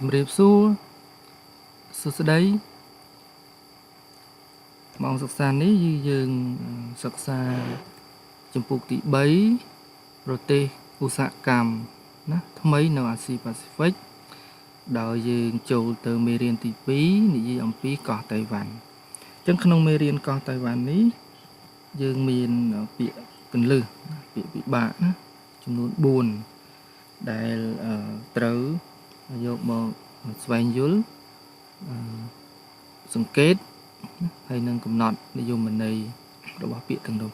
ជំរាបសួរសួស្តីម៉ោងសិក្សានេះយើងសិក្សាចម្ពោះទី3ប្រទេសឧស្សាហកម្មណាថ្មីនៅអាស៊ីប៉ាស៊ីហ្វិកដោយយើងចូលទៅមេរៀនទី2និយាយអំពីកោះតៃវ៉ាន់អញ្ចឹងក្នុងមេរៀនកោះតៃវ៉ាន់នេះយើងមានពាក្យកន្លឹះពាក្យពិបាកណាចំនួន4ដែលត្រូវយកមកស្វែងយល់សង្កេតហើយនឹងកំណត់និយមន័យរបស់ពាក្យទាំងនោះអ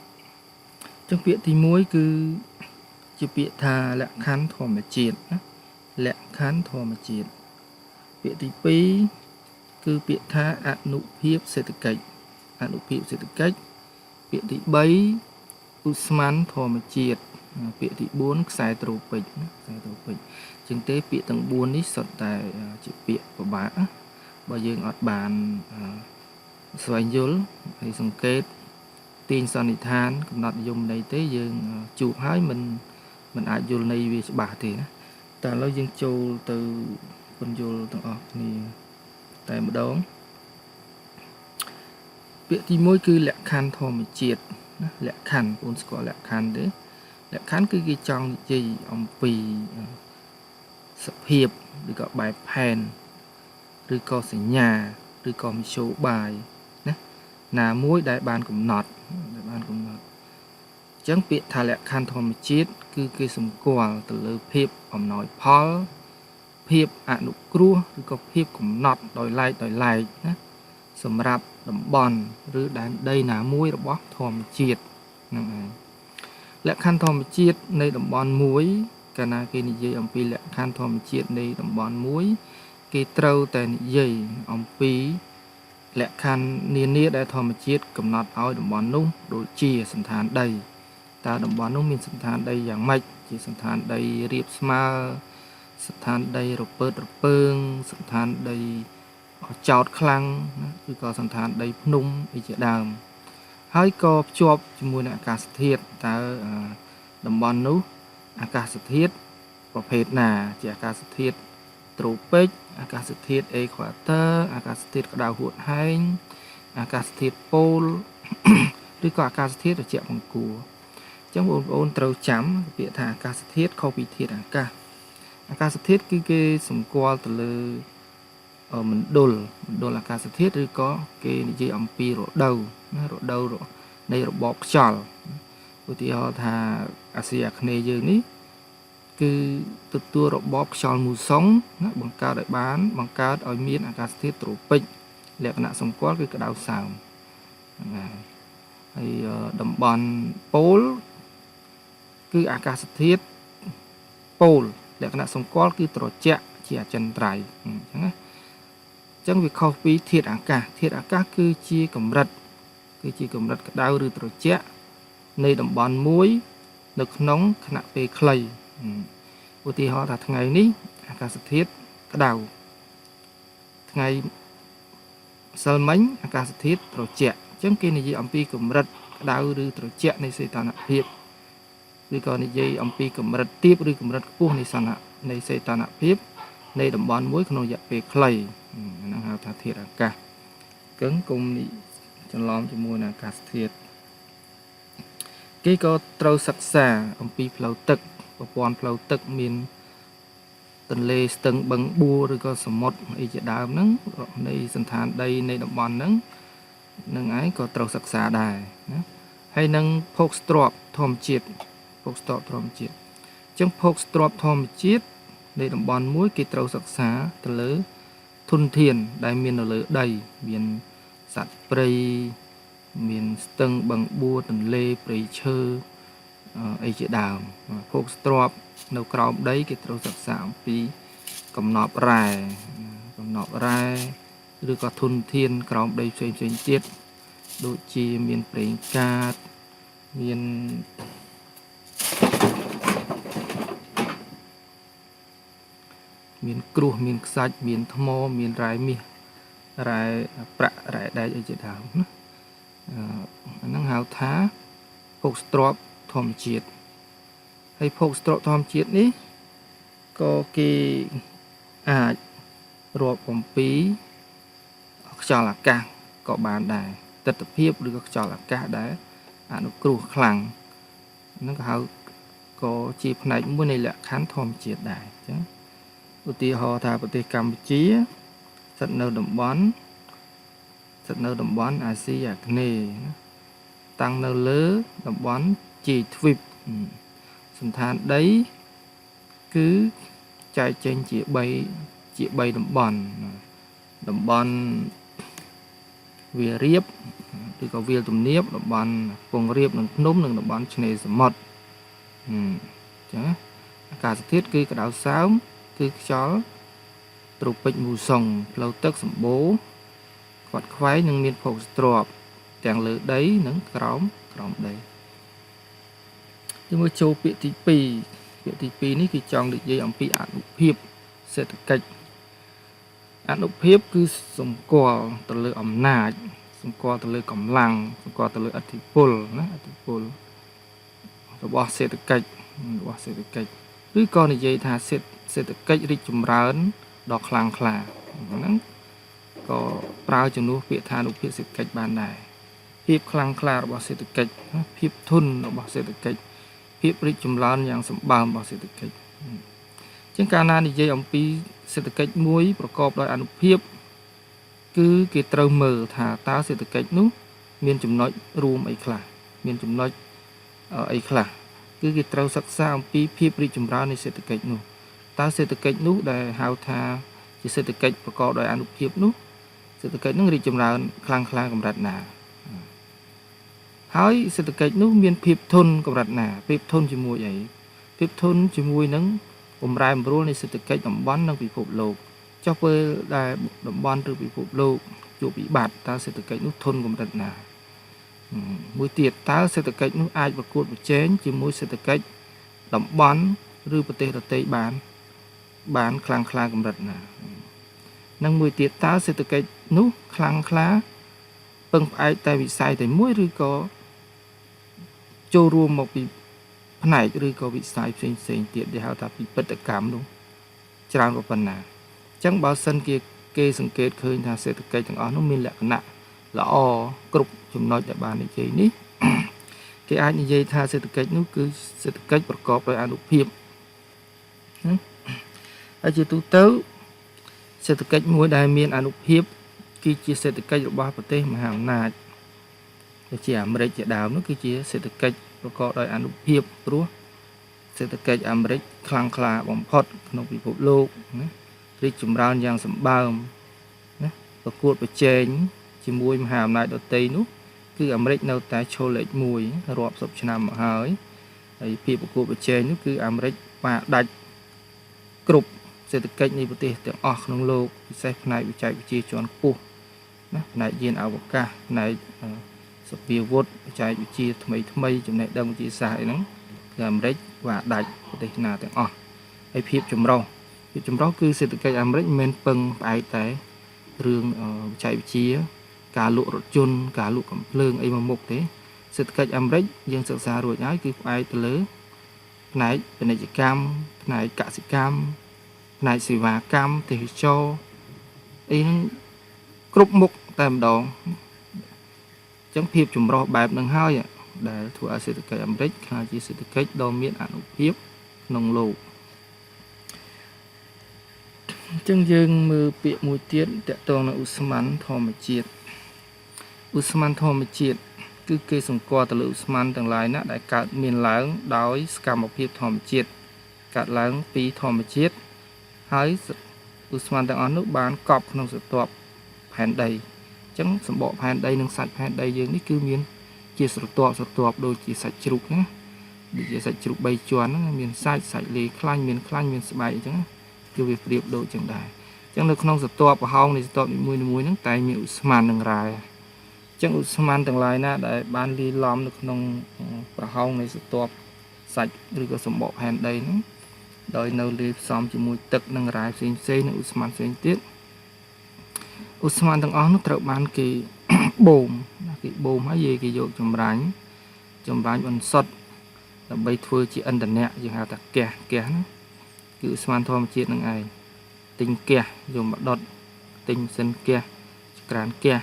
ញ្ចឹងពាក្យទី1គឺជាពាក្យថាលក្ខខណ្ឌធម្មជាតិណាលក្ខខណ្ឌធម្មជាតិពាក្យទី2គឺពាក្យថាអនុភាពសេដ្ឋកិច្ចអនុភាពសេដ្ឋកិច្ចពាក្យទី3ឧស្ម័នធម្មជាតិពាក្យទី4ខ្សែត្រូពិចណាខ្សែត្រូពិចជាងទេពាក្យទាំង4នេះសុទ្ធតែជាពាក្យពិបាកបើយើងអត់បានស្វែងយល់ហើយសង្កេតទាញសន្និដ្ឋានកំណត់និយមន័យទេយើងជួបហើយមិនអាចយល់ន័យវាច្បាស់ទេណាតែឥឡូវយើងចូលទៅពន្យល់ទាំងអស់គ្នាតែម្ដងពាក្យទី1គឺលក្ខខណ្ឌធម្មជាតិណាលក្ខខណ្ឌបងស្គាល់លក្ខខណ្ឌទេលក្ខខណ្ឌគឺគេចង់និយាយអំពីសភាពឬក៏បែបផែនឬក៏សញ្ញាឬក៏មធ្យោបាយណាណាមួយដែលបានកំណត់អញ្ចឹងពាក្យថាលក្ខខណ្ឌធម្មជាតិគឺគេសម្គាល់ទៅលើភាពអំណោយផលភាពអនុគ្រោះឬក៏ភាពកំណត់ដោយឡែកណាសម្រាប់តំបន់ឬដែនដីណាមួយរបស់ធម្មជាតិហ្នឹងហើយលក្ខខណ្ឌធម្មជាតិនៃតំបន់មួយកាលណាគេនិយាយអំពីលក្ខខណ្ឌធម្មជាតិនៃតំបន់មួយគេត្រូវតែនិយាយអំពីលក្ខខណ្ឌនានាដែលធម្មជាតិកំណត់ឲ្យតំបន់នោះដូចជាសន្តានដីតើតំបន់នោះមានសន្តានដីយ៉ាងម៉េចជាសន្តានដីរាបស្មើសន្តានដីរពើរពើងសន្តានដីចោតខ្លាំងណាឬក៏សន្តានដីភ្នំអីជាដើមហើយក៏ភ្ជាប់ជាមួយនឹងអាកាសធាតុតើតំបន់នោះអាកាសធាតុប្រភេទណាជាអាកាសធាតុត្រូពិកអាកាសធាតុអេក្វាទ័រអាកាសធាតុក្តៅហួតហែងអាកាសធាតុប៉ូលឬក៏អាកាសធាតុត្រជាក់បង្គួរអញ្ចឹងបងប្អូនត្រូវចាំពាក្យថាអាកាសធាតុខុសពីធាតុអាកាសធាតុគឺគេសម្គាល់ទៅលើមណ្ឌលអាកាសធាតុឬក៏គេនិយាយអំពីរដូវណារដូវនៃរបបខ្យល់ឧទាហរណ៍ថាអាស៊ីអាគ្នេយ៍យើងនេះគឺទទួលរបបខ្យល់មូសុងណាបង្កើតឲ្យមានអាកាសធាតុត្រូពិកលក្ខណៈសម្គាល់គឺក្តៅសើមហ្នឹងហើយតំបន់ប៉ូលគឺអាកាសធាតុប៉ូលលក្ខណៈសម្គាល់គឺត្រជាក់ជាអចិន្ត្រៃយ៍អញ្ចឹងណាអញ្ចឹងវាខុសពីធាតុអាកាសគឺជាកម្រិតក្តៅឬត្រជាក់នៃតំបន់មួយនៅក្នុងខណៈពេលខ្លីឧទាហរណ៍ថាថ្ងៃនេះអាកាសធាតុក្តៅថ្ងៃម្សិលមិញអាកាសធាតុត្រជាក់អញ្ចឹងគេនិយាយអំពីកម្រិតក្តៅឬត្រជាក់នៃសីតុណ្ហភាពឬក៏និយាយអំពីកម្រិតទាបឬកម្រិតខ្ពស់នៃសីតុណ្ហភាពនៃតំបន់មួយក្នុងរយៈពេលខ្លីហ្នឹងហៅថាធាតុអាកាសកឹងគុំនេះច្រឡំជាមួយនឹងអាកាសធាតុគេក៏ត្រូវសិក្សាអំពីផ្លូវទឹកប្រព័ន្ធផ្លូវទឹកមានទន្លេស្ទឹងបឹងបួរឬក៏សមុទ្រអីជាដើមហ្នឹងនៃសន្តានដីនៃតំបន់ហ្នឹងឯងក៏ត្រូវសិក្សាដែរណាហើយនឹងភោគស្ទ្រព្យធម្មជាតិអញ្ចឹងភោគស្ទ្រព្យធម្មជាតិនៃតំបន់មួយគេត្រូវសិក្សាទៅលើធនធានដែលមាននៅលើដីមានសត្វព្រៃមានស្ទឹងបឹងបួរទន្លេព្រៃឈើអីជាដើមភោគស្ទ្រព្យនៅក្រោមដីគេត្រូវសិក្សាអំពីកំណប់រ៉ែឬក៏ធនធានក្រោមដីផ្សេងទៀតដូចជាមានប្រេងកាតមានក្រួសមានខ្សាច់មានថ្មមានរ៉ែមាសរ៉ែប្រាក់រ៉ែដែកអីជាដើមណាអាហ្នឹងហៅថាភោគស្ទ្រព្យធម្មជាតិហើយភោគស្ទ្រព្យធម្មជាតិនេះក៏គេអាច រាប់អំពីខ្យល់អាកាសក៏បានដែរទិដ្ឋភាពឬក៏ខ្យល់អាកាសដែលអនុគ្រោះខ្លាំងហ្នឹងក៏ហៅក៏ជាផ្នែកមួយនៃលក្ខខណ្ឌធម្មជាតិដែរអញ្ចឹងឧទាហរណ៍ថាប្រទេសកម្ពុជាស្ថិតនៅតំបន់អាស៊ីអាគ្នេយ៍តាំងនៅលើតំបន់ជាទ្វីបសណ្ឋានដីគឺចែកចេញជា3តំបន់វាលរាបឬក៏វាលទំនាបតំបន់ពងរាបនិងភ្នំនិងតំបន់ឆ្នេរសមុទ្រអញ្ចឹងអាកាសធាតុគឺក្តៅសើមគឺខ្យល់ត្រូពិកមូសុងផ្លូវទឹកសម្បូរខ្វាត់ខ្វែងនិងមានភោគស្រទាប់ទាំងលើដីនិងក្រោមដីជាមួយចូលពាក្យទី2នេះគឺចង់និយាយអំពីអនុភាពសេដ្ឋកិច្ចអនុភាពគឺសម្គាល់ទៅលើអំណាចសម្គាល់ទៅលើកម្លាំងសម្គាល់ទៅលើឥទ្ធិពលណាឥទ្ធិពលរបស់សេដ្ឋកិច្ចឬក៏និយាយថាសេដ្ឋកិច្ចរីកចម្រើនដ៏ខ្លាំងក្លាហ្នឹងក៏ប្រើជំនួសពាក្យថាអនុភាពសេដ្ឋកិច្ចបានដែរភាពខ្លាំងក្លារបស់សេដ្ឋកិច្ចភាពធន់របស់សេដ្ឋកិច្ចភាពរីកចម្រើនយ៉ាងសម្បើមរបស់សេដ្ឋកិច្ចជាងកាលណានិយាយអំពីសេដ្ឋកិច្ចមួយប្រកបដោយអនុភាពគឺគេត្រូវមើលថាតើសេដ្ឋកិច្ចនោះមានចំណុចរួមអីខ្លះមានចំណុចអីខ្លះគឺគេត្រូវសិក្សាអំពីភាពរីកចម្រើននៃសេដ្ឋកិច្ចនោះតើសេដ្ឋកិច្ចនោះដែលហៅថាជាសេដ្ឋកិច្ចប្រកបដោយអនុភាពនោះសេដ្ឋកិច្ចនឹងរីកចម្រើនខ្លាំងក្លាកម្រិតណាហើយសេដ្ឋកិច្ចនោះមានភាពធន់កម្រិតណាភាពធន់ជាមួយអីភាពធន់ជាមួយនឹងបំរែបំរួលនៃសេដ្ឋកិច្ចតំបន់និងពិភពលោកចុះពេលដែលតំបន់ឬពិភពលោកជួបវិបត្តិតើសេដ្ឋកិច្ចនោះធន់កម្រិតណាមួយទៀតតើសេដ្ឋកិច្ចនោះអាចប្រកួតប្រជែងជាមួយសេដ្ឋកិច្ចតំបន់ឬប្រទេសដទៃបានខ្លាំងក្លាកម្រិតណានិងមួយទៀតតើសេដ្ឋកិច្ចនោះខ្លាំងក្លាពឹងផ្អែកតែវិស័យតែមួយឬក៏ចូលរួមមកពីផ្នែកឬក៏វិស័យផ្សេងទៀតដែលហៅថាពិពិធកម្មនោះច្រើនប៉ុណ្ណាអញ្ចឹងបើសិនគេសង្កេតឃើញថាសេដ្ឋកិច្ចទាំងអស់នោះមានលក្ខណៈល្អគ្រប់ចំណុចដែលបាននិយាយនេះគេអាចនិយាយថាសេដ្ឋកិច្ចនោះគឺសេដ្ឋកិច្ចប្រកបដោយអនុភាពហើយជាទូទៅសេដ្ឋកិច្ចមួយដែលមានអនុភាពគឺជាសេដ្ឋកិច្ចរបស់ប្រទេសមហាអំណាចដូចជាអាមេរិកជាដើមនោះគឺជាសេដ្ឋកិច្ចប្រកបដោយអនុភាពព្រោះសេដ្ឋកិច្ចអាមេរិកខ្លាំងក្លាបំផុតក្នុងពិភពលោកណារីកចម្រើនយ៉ាងសម្បើមណាប្រកួតប្រជែងជាមួយមហាអំណាចដទៃនោះគឺអាមេរិកនៅតែឈរលេខ1រាប់សិបឆ្នាំមកហើយភាពប្រកួតប្រជែងនោះគឺអាមេរិកបានដាច់គ្រប់សេដ្ឋកិច្ចនៃប្រទេសទាំងអស់ក្នុងលោកពិសេសផ្នែកបច្ចេកវិទ្យាជាន់ខ្ពស់ណាផ្នែកយានអវកាសផ្នែកសភាវុធបច្ចេកវិទ្យាថ្មីចំណេះដឹងវិទ្យាសាស្ត្រអីហ្នឹងគឺអាមេរិកបានដាច់ប្រទេសណាទាំងអស់ហើយភាពចម្រុះគឺសេដ្ឋកិច្ចអាមេរិកមិនមែនពឹងផ្អែកតែរឿងបច្ចេកវិទ្យាការលក់រថយន្តការលក់កាំភ្លើងអីមកមុខទេសេដ្ឋកិច្ចអាមេរិកយើងសិក្សារួចហើយគឺផ្អែកទៅលើផ្នែកពាណិជ្ជកម្មផ្នែកកសិកម្មផ្នែកសេវាកម្មទេសចរណ៍អីហ្នឹងគ្រប់មុខតែម្ដងអញ្ចឹងភាពចម្រុះបែបហ្នឹងហើយដែលធ្វើឲ្យសេដ្ឋកិច្ចអាមេរិកក្លាយជាសេដ្ឋកិច្ចដ៏មានអានុភាពក្នុងលោកអញ្ចឹងយើងមើលពាក្យមួយទៀតតកតងនឹងឧស្ម័នធម្មជាតិគឺគេសម្គាល់ទៅលើឧស្ម័នទាំងឡាយណាដែលកើតមានឡើងដោយសកម្មភាពធម្មជាតិកើតឡើងពីធម្មជាតិហើយឧស្ម័នទាំងអស់នោះបានកប់ក្នុងស្រទាប់ផែនដីអញ្ចឹងសម្បកផែនដីនិងសាច់ផែនដីយើងនេះគឺមានជាស្រទាប់ដូចជាសាច់ជ្រូកណាដូចជាសាច់ជ្រូក3ជាន់ហ្នឹងមានសាច់លេខ្លាញ់មានស្បែកអញ្ចឹងគឺវាប្រៀបដូចចឹងដែរអញ្ចឹងនៅក្នុងស្រទាប់ប្រហោងនៃស្រទាប់នីមួយៗហ្នឹងតែមានឧស្ម័ននិងរ៉ែអញ្ចឹងឧស្ម័នទាំងឡាយណាដែលបានលាយឡំនៅក្នុងប្រហោងនៃស្រទាប់សាច់ឬក៏សម្បកផែនដីហ្នឹងដោយនៅលាយផ្សំជាមួយទឹកនិងរ៉ែផ្សេងនិងឧស្ម័នផ្សេងទៀតឧស្ម័នទាំងអស់នោះត្រូវបានគេបូមហើយគេយកចម្រាញ់បន្សុទ្ធដើម្បីធ្វើជាឥន្ធនៈយើងហៅថាហ្គាសហ្នឹងគឺឧស្ម័នធម្មជាតិនឹងឯង ទិញហ្គាសយកមកដុតទិញសិនហ្គាសក្រានហ្គាស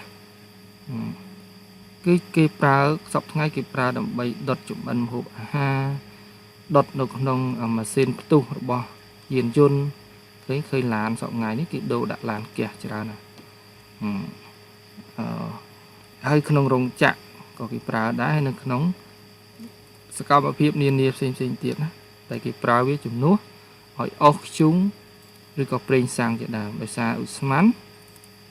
គឺគេប្រើសពថ្ងៃគេប្រើដើម្បីដុតចម្អិនម្ហូបអាហារដុតនៅក្នុងម៉ាស៊ីនផ្ទុះរបស់យានយន្តឃើញឡានសពថ្ងៃនេះគេដូរដាក់ឡានហ្គាសច្រើនណាស់ហើយក្នុងរោងចក្រក៏គេប្រើដែរនៅក្នុងសកម្មភាពនានាផ្សេងទៀតណាតែគេប្រើវាជំនួសឲ្យអុសខ្ជុងឬក៏ប្រេងសាំងជាដើមដោយសារឧស្ម័ន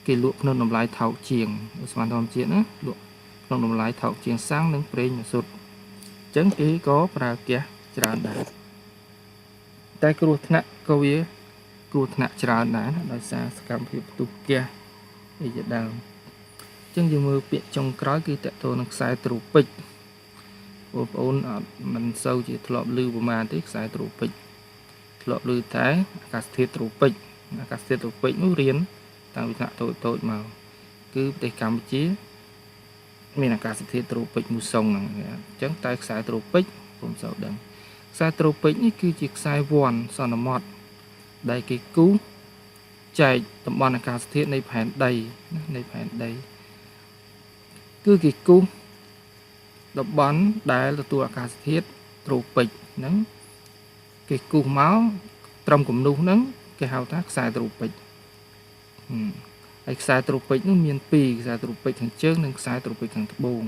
គេលក់ក្នុងតម្លៃថោកជាងឧស្ម័នធម្មជាតិណាលក់ក្នុងតម្លៃថោកជាងសាំងនិងប្រេងម៉ាស៊ូតអញ្ចឹងគេក៏ប្រើហ្គាសច្រើនដែរតែគ្រោះថ្នាក់ក៏វាគ្រោះថ្នាក់ច្រើនដែរណាដោយសារសកម្មភាពផ្ទុះហ្គាសឯជាដើមអញ្ចឹងយើងមើលពាក្យចុងក្រោយគឺតកតនឹងខ្សែត្រូពិចបងប្អូនអត់មិនសូវជាធ្លាប់ឮប្រមាណទេខ្សែត្រូពិចធ្លាប់ឮតែអាកាសធាតុត្រូពិចអាកាសធាតុត្រូពិចនោះរៀនតាំងពីថ្នាក់តូចមកគឺប្រទេសកម្ពុជាមានអាកាសធាតុត្រូពិចមូសុងហ្នឹងអញ្ចឹងតែខ្សែត្រូពិចពុំសូវដឹងខ្សែត្រូពិចនេះគឺជាខ្សែវ័ណ្ណសន្មតដែលគេគូសចែកតំបន់អាកាសធាតុនៃផែនដីនៃផែនដីគឺគេគូសតំបន់ដែលទទួលអាកាសធាតុត្រូពិចហ្នឹងគេគូសមកត្រឹមគំនូសហ្នឹងគេហៅថាខ្សែត្រូពិចហើយខ្សែត្រូពិចនោះមាន2ខ្សែត្រូពិចខាងជើងនិងខ្សែត្រូពិចខាងត្បូង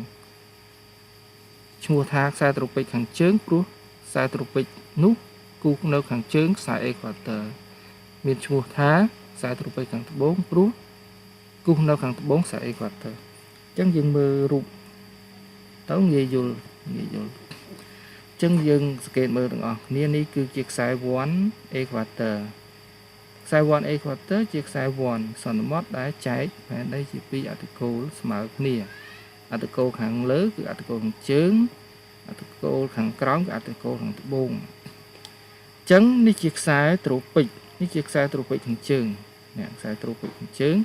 ឈ្មោះថាខ្សែત્રોពិចខាងជើងព្រោះខ្សែត្រូពិចនោះគូសនៅខាងជើងខ្សែអេក្វាទ័រមានឈ្មោះថាខ្សែត្រូពិចខាងត្បូងព្រោះគូសនៅខាងត្បូងខ្សែអេក្វាទ័រអញ្ចឹងយើងមើលរូបទៅងាយយល់អញ្ចឹងយើងសង្កេតមើលទាំងអស់គ្នានេះគឺជាខ្សែវ័ណ្ណអេក្វាទ័រខ្សែវ័ណ្ណអេក្វាទ័រជាខ្សែវ័ណ្ណសន្មតដែលចែកផែនដីជា2អតិគោលស្មើគ្នាអតិគោលខាងលើគឺអតិគោលខាងជើងអតិគោលខាងក្រោមគឺអតិគោលខាងត្បូងអញ្ចឹងនេះជាខ្សែត្រូពិចនេះជាខ្សែត្រូពិចខាងជើងនេះខ្សែត្រូពិចខាងជើង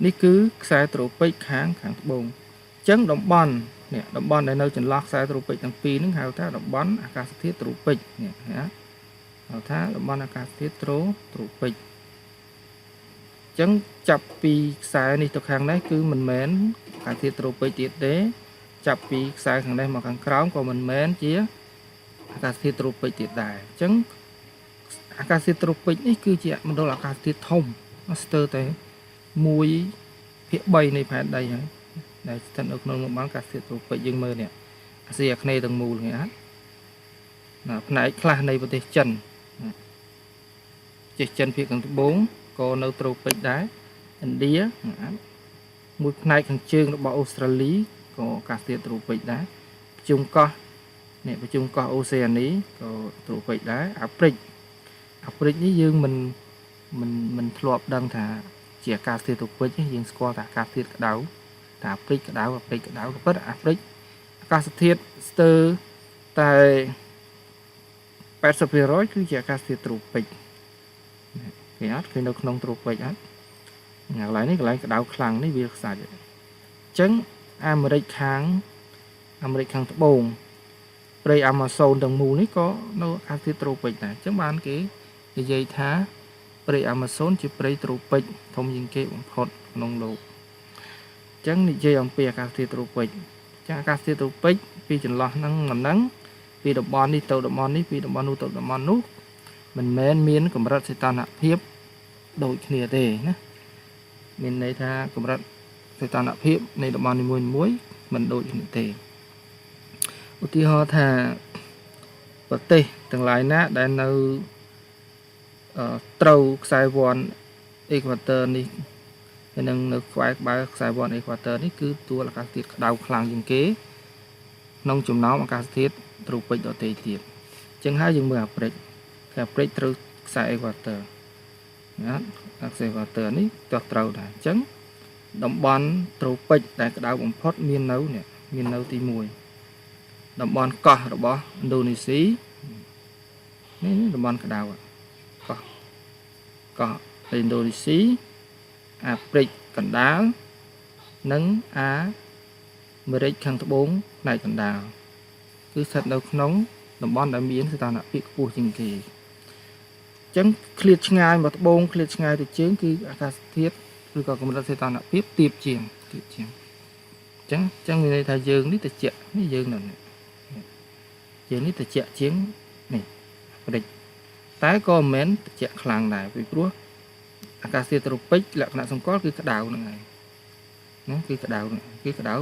នេះគឺខ្សែត្រូពិចខាងត្បូងអញ្ចឹងតំបន់នេះតំបន់ដែលនៅចន្លោះខ្សែត្រូពិចទាំងពីរហ្នឹងហៅថាតំបន់អាកាសធាតុត្រូពិចនេះណាហៅថាតំបន់អាកាសធាតុត្រូពិចអញ្ចឹងចាប់ពីខ្សែនេះទៅខាងនេះគឺមិនមែនអាកាសធាតុត្រូពិចទៀតទេចាប់ពីខ្សែខាងនេះមកខាងក្រោមក៏មិនមែនជាអាកាសធាតុត្រូពិចទៀតដែរអញ្ចឹងអាកាសធាតុត្រូពិចនេះគឺជាមណ្ឌលអាកាសធាតុធំស្ទើរតែ1/3នៃផែនដីហើយដែលស្ថិតនៅក្នុងតំបន់អាកាសធាតុត្រូពិចយើងមើលនេះអាស៊ីអាគ្នេយ៍ទាំងមូលហ្នឹងណាផ្នែកខ្លះនៃប្រទេសចិនចិនភាគខាងត្បូងក៏នៅត្រូពិចដែរឥណ្ឌាមួយផ្នែកខាងជើងរបស់អូស្ត្រាលីក៏អាកាសធាតុត្រូពិចដែរប្រជុំកោះនេះប្រជុំកោះអូសេអានីក៏ត្រូពិចដែរអាហ្វ្រិកនេះយើងមិនធ្លាប់ដឹងថាជាអាកាសធាតុត្រូពិចទេយើងស្គាល់តែអាកាសធាតុក្តៅតែអាហ្វ្រិកក្តៅក៏ពិតអាហ្វ្រិកអាកាសធាតុស្ទើរតែ80% គឺជាអាកាសធាតុត្រូពិចគេអត់គេនៅក្នុងត្រូពិចអត់កន្លែងនេះកន្លែងក្តៅខ្លាំងនេះវាខ្សាច់អញ្ចឹងអាមេរិកខាងត្បូងព្រៃអាម៉ាហ្សូនទាំងមូលនេះក៏នៅអាកាសធាតុត្រូពិចដែរអញ្ចឹងបានគេនិយាយថាព្រៃអាម៉ាហ្សូនជាព្រៃត្រូពិចធំជាងគេបំផុតក្នុងលោកអញ្ចឹងនិយាយអំពីអាកាសធាតុត្រូពិចចាអាកាសធាតុត្រូពិចពីចន្លោះហ្នឹងពីតំបន់នេះទៅតំបន់នេះពីតំបន់នោះទៅតំបន់នោះមិនមែនមានកម្រិតសីតុណ្ហភាពដូចគ្នាទេណាមានន័យថាកម្រិតសីតុណ្ហភាពនៃតំបន់នីមួយៗមិនដូចគ្នាទេឧទាហរណ៍ថាប្រទេសទាំងឡាយណាដែលនៅត្រូវខ្សែវ័ណ្ណអេក្វាទ័រនេះហើយនឹងនៅក្បែរខ្សែវ័ណ្ណអេក្វាទ័រនេះគឺទួលអាកាសធាតុក្តៅខ្លាំងជាងគេក្នុងចំណោមអាកាសធាតុត្រូពិចដទៃទៀតអញ្ចឹងហើយយើងមើលអាហ្វ្រិកត្រូវខ្សែអេក្វាទ័រណាខ្សែអេក្វាទ័រនេះត្រូវដែរអញ្ចឹងតំបន់ត្រូពិចដែលក្តៅបំផុតមាននៅទី1តំបន់កោះរបស់ឥណ្ឌូនេស៊ីនេះតំបន់ក្តៅកោះឥណ្ឌូនេស៊ីអាហ្វ្រិកកណ្ដាលនិងអាមេរិកខាងត្បូងផ្នែកកណ្ដាលគឺស្ថិតនៅក្នុងតំបន់ដែលមានសីតុណ្ហភាពខ្ពស់ជាងគេហ ចឹងឃ្លាតឆ្ងាយមកត្បូងឃ្លាតឆ្ងាយទៅជើងគឺអាកាសធាតុឬក៏កម្រិតសីតុណ្ហភាពទាបជាងចឹងមានន័យថាយើងនេះត្រជាក់នេះយើងនៅនេះយើងនេះត្រជាក់ជាងនេះប្រេចតែក៏មិនមែនត្រជាក់ខ្លាំងដែរពីព្រោះអាកាសធាតុត្រូពិចលក្ខណៈសម្គាល់គឺក្តៅហ្នឹងហើយណាគឺក្តៅ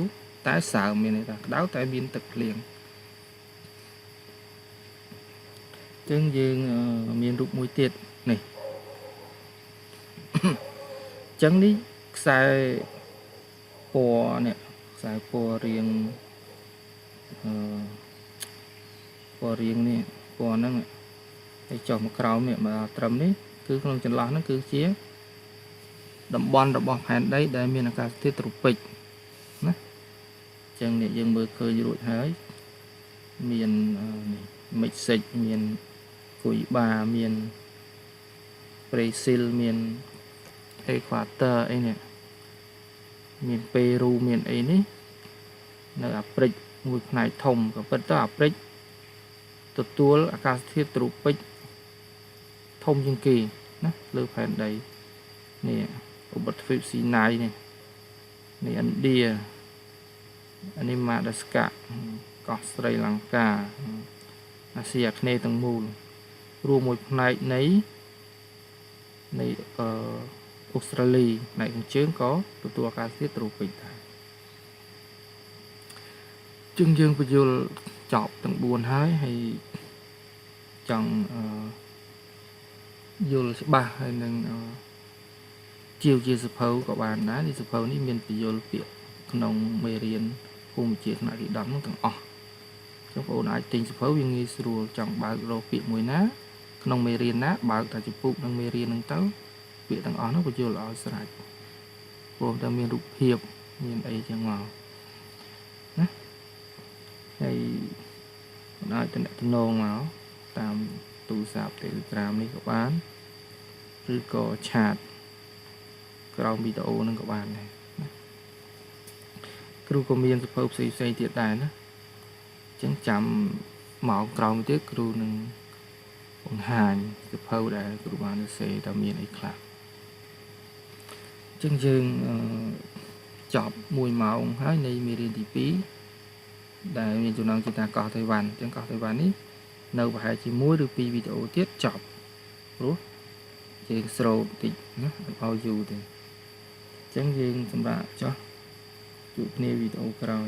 តែសើមមានន័យថាក្តៅតែមានទឹកភ្លៀងចឹងយើងមានរូបមួយទៀតនេះចឹងនេះខ្សែពណ៌នេះខ្សែពណ៌រៀងពណ៌រៀងនេះពណ៌ហ្នឹងហើយចុះមកក្រោមនេះមកត្រឹមនេះគឺក្នុងចន្លោះហ្នឹងគឺជាតំបន់របស់ផែនដីដែលមានអាកាសធាតុត្រូពិចណាចឹងនេះយើងមើលឃើញរួចហើយមាននេះមិចសិចមានគួយបាមានប្រេស៊ីលមានអេក្វាទ័រអីនេះមានពេរូមានអីនេះនៅអាហ្វ្រិកមួយផ្នែកធំក៏ពិតទៅអាហ្វ្រិកទទួលអាកាសធាតុត្រូពិចធំជាងគេណាលើផែនដីនេះឧបទ្វីបស៊ីណាយនេះឥណ្ឌានេះម៉ាដាស្កាកោះស្រីលង្កាអាស៊ីអាគ្នេយ៍ទាំងមូលរួមមួយផ្នែកនៃអូស្ត្រាលីផ្នែកខាងជើងក៏ទទួលអាកាសធាតុត្រូពិចដែរជាងយើងបញ្យល់ចប់ទាំង4ហើយចង់យល់ច្បាស់ហើយនឹងជាសភៅក៏បានដែរនេះសភៅនេះមានបញ្យល់ពាក្យក្នុងមេរៀនភូមិវិទ្យាថ្នាក់ទី10នោះទាំងអស់ចឹងបងប្អូនអាចទិញសភៅវាងាយស្រួលចង់បើករកពាក្យមួយណាក្នុងមេរៀនណាបើកតែចំពុកនឹងមេរៀនហ្នឹងទៅពាក្យទាំងអស់នោះបញ្យល់ឲ្យស្រេចព្រមទាំងមានរូបភាពមានអីចឹងមកណាហើយបងអាចតំណងមកតាមទូរស័ព្ទ Telegram នេះក៏បានឬក៏ឆាតក្រោមវីដេអូហ្នឹងក៏បានដែរណាគ្រូក៏មានសភៅផ្សេងទៀតដែរណាអញ្ចឹងចាំម៉ោងក្រោយទៀតគ្រូនឹងបង្ហាញសភៅដែលគ្រូបានសរសេរតើមានអីខ្លះអញ្ចឹងយើងចប់1ម៉ោងហើយនៃមេរៀនទី2ដែលមានចំណងជើងថាកោះតៃវ៉ាន់អញ្ចឹងកោះតៃវ៉ាន់នេះនៅប្រហែលជា1ឬ2វីដេអូទៀតចប់ព្រោះយើងស្រោតតិចណាឲ្យយូរទេអញ្ចឹងយើងសម្រាប់ចោះជួបគ្នាវីដេអូក្រោយ